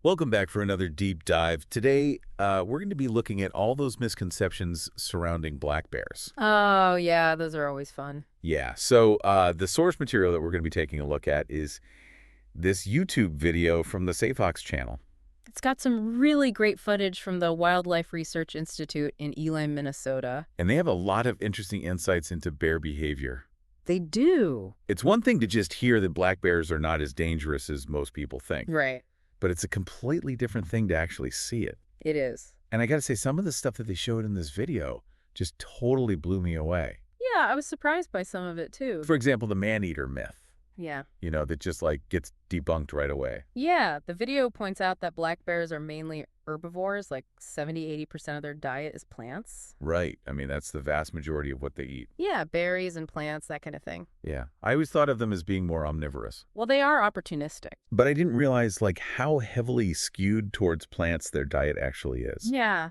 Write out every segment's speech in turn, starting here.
Welcome back for another deep dive. Today, we're going to be looking at all those misconceptions surrounding black bears. Oh, yeah, those are always fun. Yeah, so the source material that we're going to be taking a look at is this YouTube video from the Saveafox channel. It's got some really great footage from the Wildlife Research Institute in Elam, Minnesota. And they have a lot of interesting insights into bear behavior. They do. It's one thing to just hear that black bears are not as dangerous as most people think. Right. But it's a completely different thing to actually see it. It is. And I got to say, some of the stuff that they showed in this video just totally blew me away. Yeah, I was surprised by some of it, too. For example, the man-eater myth. Yeah. That just gets debunked right away. Yeah, the video points out that black bears are mainly herbivores, like 70–80% of their diet is plants. Right. I mean, that's the vast majority of what they eat. Yeah, berries and plants, that kind of thing. Yeah. I always thought of them as being more omnivorous. Well, they are opportunistic. But I didn't realize how heavily skewed towards plants their diet actually is. Yeah.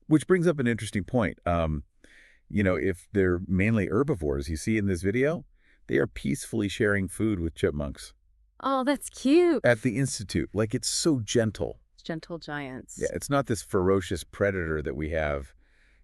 Which brings up an interesting point. If they're mainly herbivores, you see in this video, they are peacefully sharing food with chipmunks. Oh, that's cute. At the Institute. It's so gentle. Gentle giants. Yeah, it's not this ferocious predator that we have,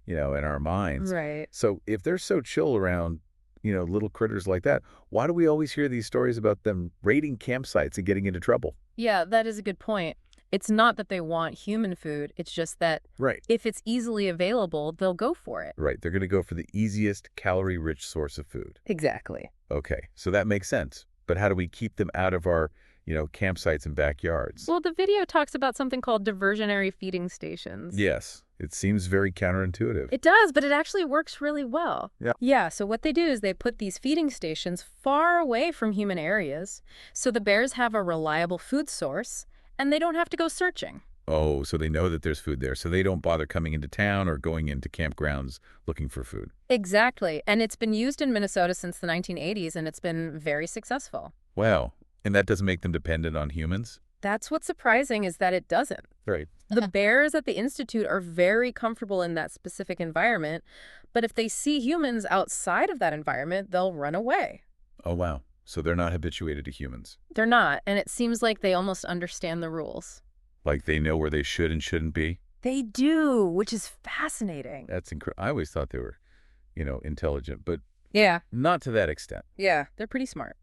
in our minds. Right. So if they're so chill around, little critters like that, why do we always hear these stories about them raiding campsites and getting into trouble? Yeah, that is a good point. It's not that they want human food. It's just that Right. if it's easily available, they'll go for it. Right. They're going to go for the easiest calorie-rich source of food. Exactly. Okay. So that makes sense. But how do we keep them out of our, campsites and backyards? Well, the video talks about something called diversionary feeding stations. Yes. It seems very counterintuitive. It does, but it actually works really well. Yeah. Yeah, so what they do is they put these feeding stations far away from human areas, so the bears have a reliable food source, and they don't have to go searching. Oh, so they know that there's food there, so they don't bother coming into town or going into campgrounds looking for food. Exactly, and it's been used in Minnesota since the 1980s, and it's been very successful. Wow. And that doesn't make them dependent on humans? That's what's surprising is that it doesn't. Right. The bears at the Institute are very comfortable in that specific environment, but if they see humans outside of that environment, they'll run away. Oh, wow. So they're not habituated to humans. They're not, and it seems like they almost understand the rules. Like they know where they should and shouldn't be? They do, which is fascinating. That's incredible. I always thought they were, intelligent, but Yeah. not to that extent. Yeah, they're pretty smart.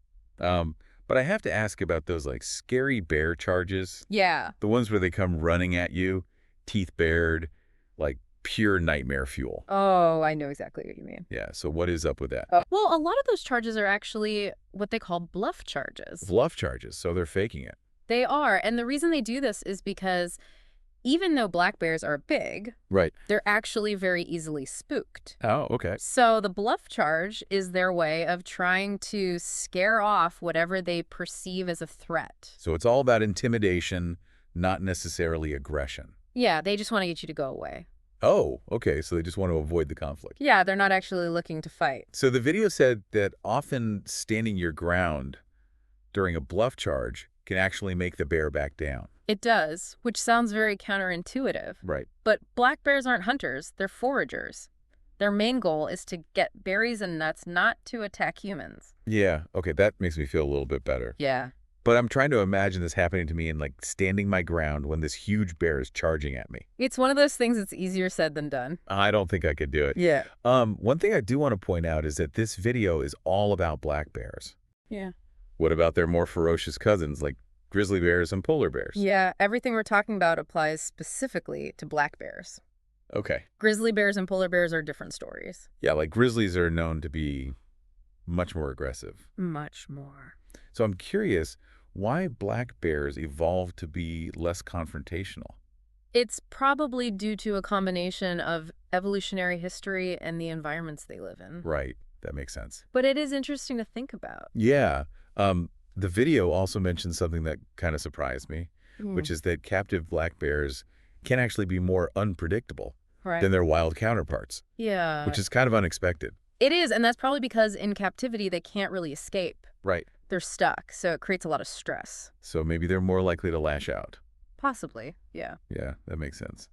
But I have to ask about those scary bear charges. Yeah. The ones where they come running at you, teeth bared, pure nightmare fuel. Oh, I know exactly what you mean. Yeah, so what is up with that? Well, a lot of those charges are actually what they call bluff charges. Bluff charges, so they're faking it. They are, and the reason they do this is because even though black bears are big, Right. they're actually very easily spooked. Oh, okay. So the bluff charge is their way of trying to scare off whatever they perceive as a threat. So it's all about intimidation, not necessarily aggression. Yeah, they just want to get you to go away. Oh, okay, so they just want to avoid the conflict. Yeah, they're not actually looking to fight. So the video said that often standing your ground during a bluff charge can actually make the bear back down. It does, which sounds very counterintuitive. Right. But black bears aren't hunters, they're foragers. Their main goal is to get berries and nuts, not to attack humans. Yeah, okay, that makes me feel a little bit better. Yeah. But I'm trying to imagine this happening to me and standing my ground when this huge bear is charging at me. It's one of those things that's easier said than done. I don't think I could do it. Yeah. One thing I do want to point out is that this video is all about black bears. Yeah. What about their more ferocious cousins like grizzly bears and polar bears? Yeah, everything we're talking about applies specifically to black bears. Okay. Grizzly bears and polar bears are different stories. Yeah, grizzlies are known to be much more aggressive. Much more. So I'm curious why black bears evolved to be less confrontational. It's probably due to a combination of evolutionary history and the environments they live in. Right. That makes sense. But it is interesting to think about. Yeah. The video also mentioned something that kind of surprised me, which is that captive black bears can actually be more unpredictable than their wild counterparts. Yeah. Which is kind of unexpected. It is, and that's probably because in captivity they can't really escape. Right. They're stuck, so it creates a lot of stress. So maybe they're more likely to lash out. Possibly, yeah. Yeah, that makes sense.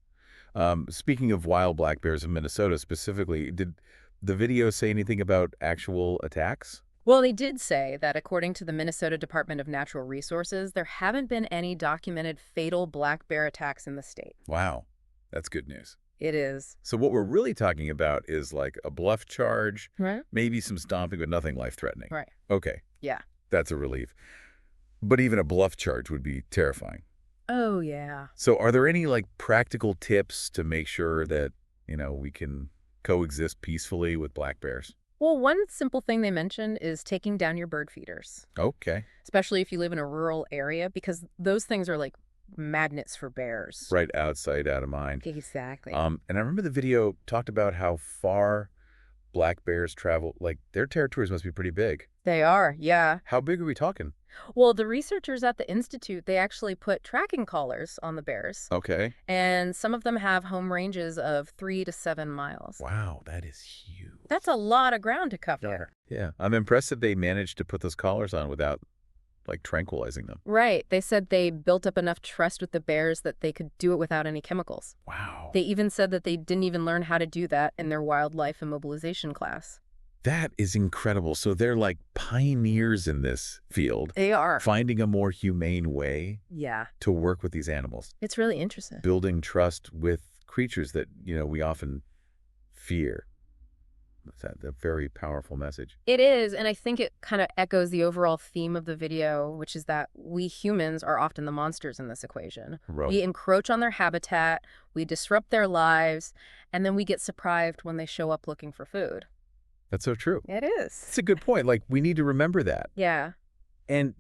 Speaking of wild black bears in Minnesota specifically, did the video say anything about actual attacks? Well, they did say that according to the Minnesota Department of Natural Resources, there haven't been any documented fatal black bear attacks in the state. Wow. That's good news. It is. So what we're really talking about is like a bluff charge, Right. maybe some stomping, but nothing life-threatening. Right. Okay. Yeah. That's a relief. But even a bluff charge would be terrifying. Oh, yeah. So are there any like practical tips to make sure that, we can coexist peacefully with black bears? Well, one simple thing they mentioned is taking down your bird feeders, Okay. especially if you live in a rural area, because those things are like magnets for bears. Right outside, out of mind. Exactly. And I remember the video talked about how far black bears travel. Like, their territories must be pretty big. They are, yeah. How big are we talking? Well, the researchers at the Institute, they actually put tracking collars on the bears. Okay. And some of them have home ranges of 3 to 7 miles. Wow, that is huge. That's a lot of ground to cover. Yeah, I'm impressed that they managed to put those collars on without, like, tranquilizing them. Right. They said they built up enough trust with the bears that they could do it without any chemicals. Wow. They even said that they didn't even learn how to do that in their wildlife immobilization class. That is incredible. So they're like pioneers in this field, They are. finding a more humane way Yeah. to work with these animals, It's really interesting. building trust with creatures that, we often fear. That's a very powerful message. It is, and I think it kind of echoes the overall theme of the video, which is that we humans are often the monsters in this equation. Right. We encroach on their habitat, we disrupt their lives, and then we get surprised when they show up looking for food. That's so true. It is. It's a good point. Like, we need to remember that. Yeah. And,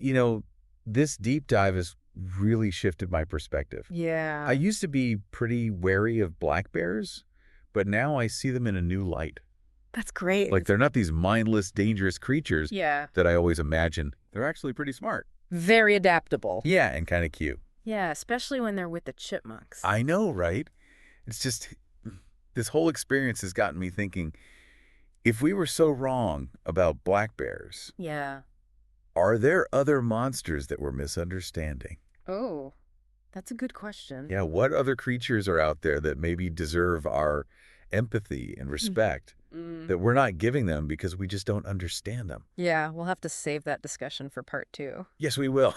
this deep dive has really shifted my perspective. Yeah. I used to be pretty wary of black bears, but now I see them in a new light. That's great. Like, they're not these mindless, dangerous creatures Yeah. that I always imagine. They're actually pretty smart. Very adaptable. Yeah, and kind of cute. Yeah, especially when they're with the chipmunks. I know, right? It's just, this whole experience has gotten me thinking, if we were so wrong about black bears, Yeah. are there other monsters that we're misunderstanding? Oh, that's a good question. Yeah, what other creatures are out there that maybe deserve our empathy and respect that we're not giving them because we just don't understand them? Yeah, we'll have to save that discussion for part 2. Yes, we will.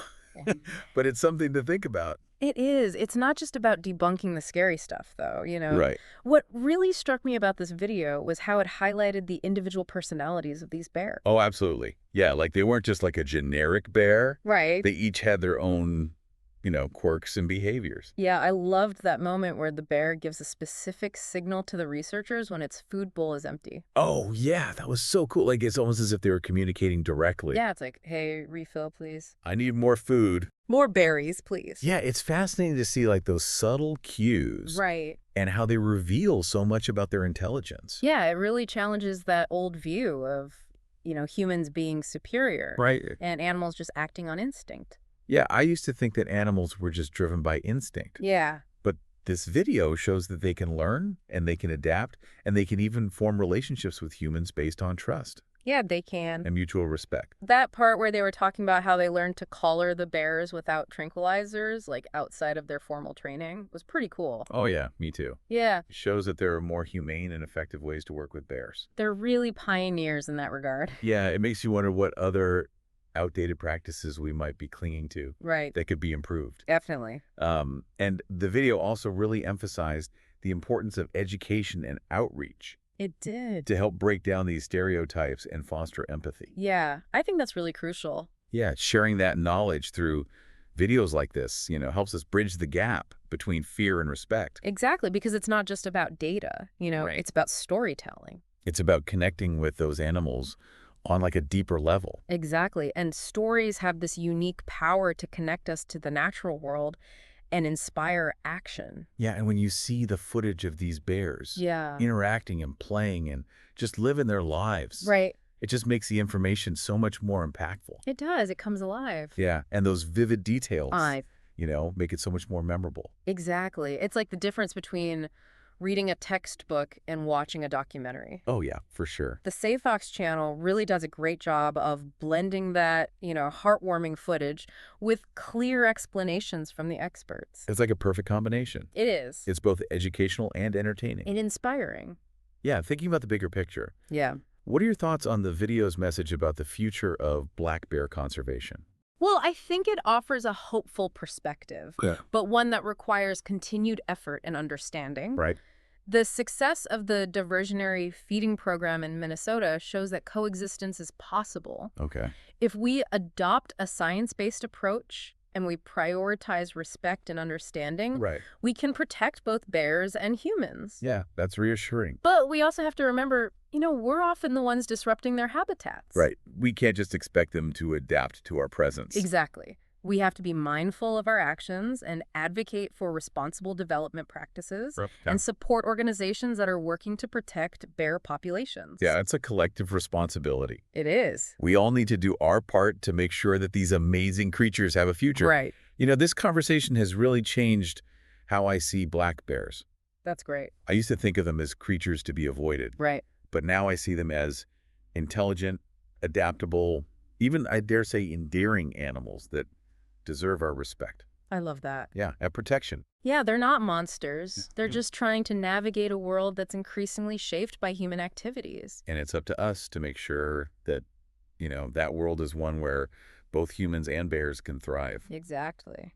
But it's something to think about. It is. It's not just about debunking the scary stuff, though, Right. What really struck me about this video was how it highlighted the individual personalities of these bears. Oh, absolutely. Yeah, like they weren't just like a generic bear. Right. They each had their own, quirks and behaviors. Yeah, I loved that moment where the bear gives a specific signal to the researchers when its food bowl is empty. Oh, yeah, that was so cool. Like, it's almost as if they were communicating directly. Yeah, it's like, hey, refill, please. I need more food. More berries, please. Yeah, it's fascinating to see like those subtle cues. Right. And how they reveal so much about their intelligence. Yeah, it really challenges that old view of, humans being superior. Right. And animals just acting on instinct. Yeah, I used to think that animals were just driven by instinct. Yeah. But this video shows that they can learn and they can adapt and they can even form relationships with humans based on trust Yeah, they can. and mutual respect. That part where they were talking about how they learned to collar the bears without tranquilizers, like outside of their formal training, was pretty cool. Oh, yeah, me too. Yeah, It shows that there are more humane and effective ways to work with bears. they're really pioneers in that regard. Yeah, it makes you wonder what other outdated practices we might be clinging to Right. that could be improved. Definitely. And the video also really emphasized the importance of education and outreach It did. to help break down these stereotypes and foster empathy. Yeah, I think that's really crucial. Yeah, sharing that knowledge through videos like this, helps us bridge the gap between fear and respect. Exactly, because it's not just about data, Right. it's about storytelling. It's about connecting with those animals on like a deeper level. Exactly, and stories have this unique power to connect us to the natural world and inspire action. Yeah, and when you see the footage of these bears Yeah. interacting and playing and just living their lives, Right. it just makes the information so much more impactful. It does. It comes alive. Yeah, and those vivid details, I make it so much more memorable. Exactly. It's like the difference between reading a textbook and watching a documentary. Oh, yeah, for sure. The Saveafox channel really does a great job of blending that, heartwarming footage with clear explanations from the experts. It's like a perfect combination. It is. It's both educational and entertaining. And inspiring. Yeah, thinking about the bigger picture, Yeah. What are your thoughts on the video's message about the future of black bear conservation? Well, I think it offers a hopeful perspective, Yeah. but one that requires continued effort and understanding. Right. The success of the diversionary feeding program in Minnesota shows that coexistence is possible. Okay. If we adopt a science-based approach and we prioritize respect and understanding, Right. we can protect both bears and humans. Yeah, that's reassuring. But we also have to remember, we're often the ones disrupting their habitats. Right. We can't just expect them to adapt to our presence. Exactly. We have to be mindful of our actions and advocate for responsible development practices and support organizations that are working to protect bear populations. Yeah, it's a collective responsibility. It is. We all need to do our part to make sure that these amazing creatures have a future. Right. This conversation has really changed how I see black bears. That's great. I used to think of them as creatures to be avoided. Right. But now I see them as intelligent, adaptable, even, I dare say, endearing animals that deserve our respect. I love that. Yeah, and protection. Yeah, they're not monsters. They're just trying to navigate a world that's increasingly shaped by human activities. And it's up to us to make sure that, that world is one where both humans and bears can thrive. Exactly.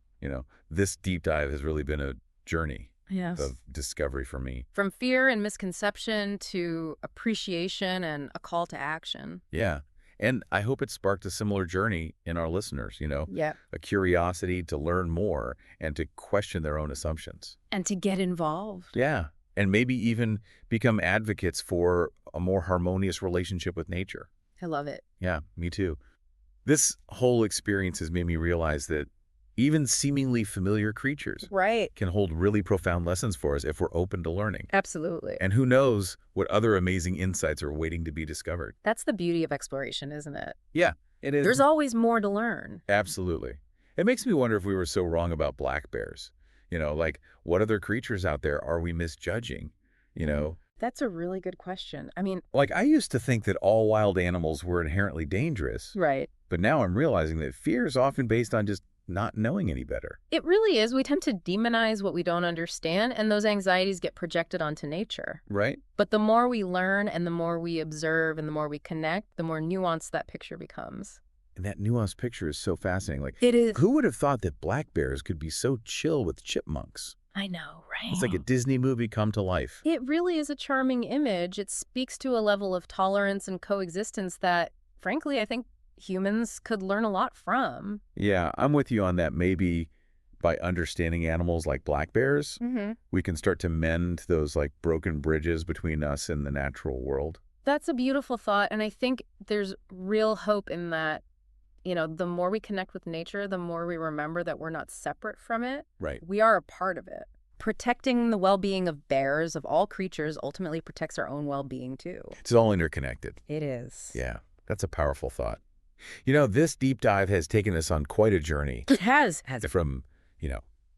This deep dive has really been a journey Yes. of discovery for me. From fear and misconception to appreciation and a call to action. Yeah. And I hope it sparked a similar journey in our listeners, Yeah. a curiosity to learn more and to question their own assumptions. And to get involved. Yeah. And maybe even become advocates for a more harmonious relationship with nature. I love it. Yeah, me too. This whole experience has made me realize that even seemingly familiar creatures Right. can hold really profound lessons for us if we're open to learning. Absolutely. And who knows what other amazing insights are waiting to be discovered. That's the beauty of exploration, isn't it? Yeah, it is. There's always more to learn. Absolutely. It makes me wonder if we were so wrong about black bears. What other creatures out there are we misjudging? That's a really good question. I used to think that all wild animals were inherently dangerous. Right. But now I'm realizing that fear is often based on just not knowing any better. It really is. We tend to demonize what we don't understand, and those anxieties get projected onto nature. Right? But the more we learn and the more we observe and the more we connect, the more nuanced that picture becomes. And that nuanced picture is so fascinating. It is. Who would have thought that black bears could be so chill with chipmunks? I know, right? It's like a Disney movie come to life. It really is a charming image. It speaks to a level of tolerance and coexistence that, frankly, I think humans could learn a lot from. Yeah, I'm with you on that. Maybe by understanding animals like black bears, we can start to mend those broken bridges between us and the natural world. That's a beautiful thought, and I think there's real hope in that. The more we connect with nature, the more we remember that we're not separate from it. Right. We are a part of it. Protecting the well-being of bears, of all creatures, ultimately protects our own well-being, too. It's all interconnected. It is. Yeah, that's a powerful thought. This deep dive has taken us on quite a journey. It has. From,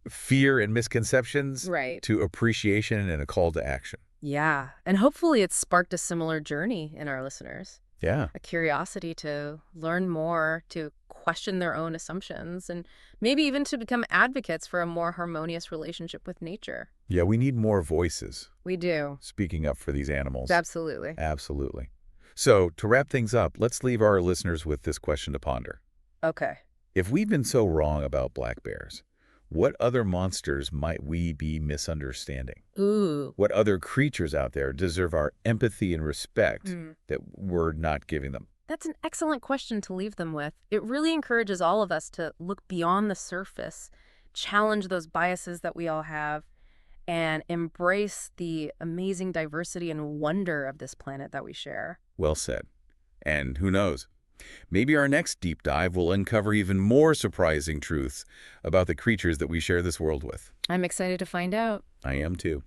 fear and misconceptions Right. to appreciation and a call to action. Yeah. And hopefully it's sparked a similar journey in our listeners. Yeah. A curiosity to learn more, to question their own assumptions, and maybe even to become advocates for a more harmonious relationship with nature. Yeah, we need more voices We do. speaking up for these animals. Absolutely. Absolutely. So, to wrap things up, let's leave our listeners with this question to ponder. Okay. If we've been so wrong about black bears, what other monsters might we be misunderstanding? Ooh. What other creatures out there deserve our empathy and respect that we're not giving them? That's an excellent question to leave them with. It really encourages all of us to look beyond the surface, challenge those biases that we all have, and embrace the amazing diversity and wonder of this planet that we share. Well said. And who knows? Maybe our next deep dive will uncover even more surprising truths about the creatures that we share this world with. I'm excited to find out. I am too.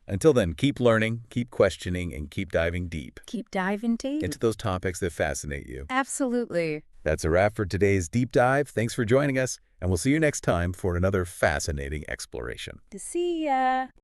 Until then, keep learning, keep questioning, and keep diving deep Keep diving deep. into those topics that fascinate you. Absolutely. That's a wrap for today's deep dive. Thanks for joining us, and we'll see you next time for another fascinating exploration. See ya.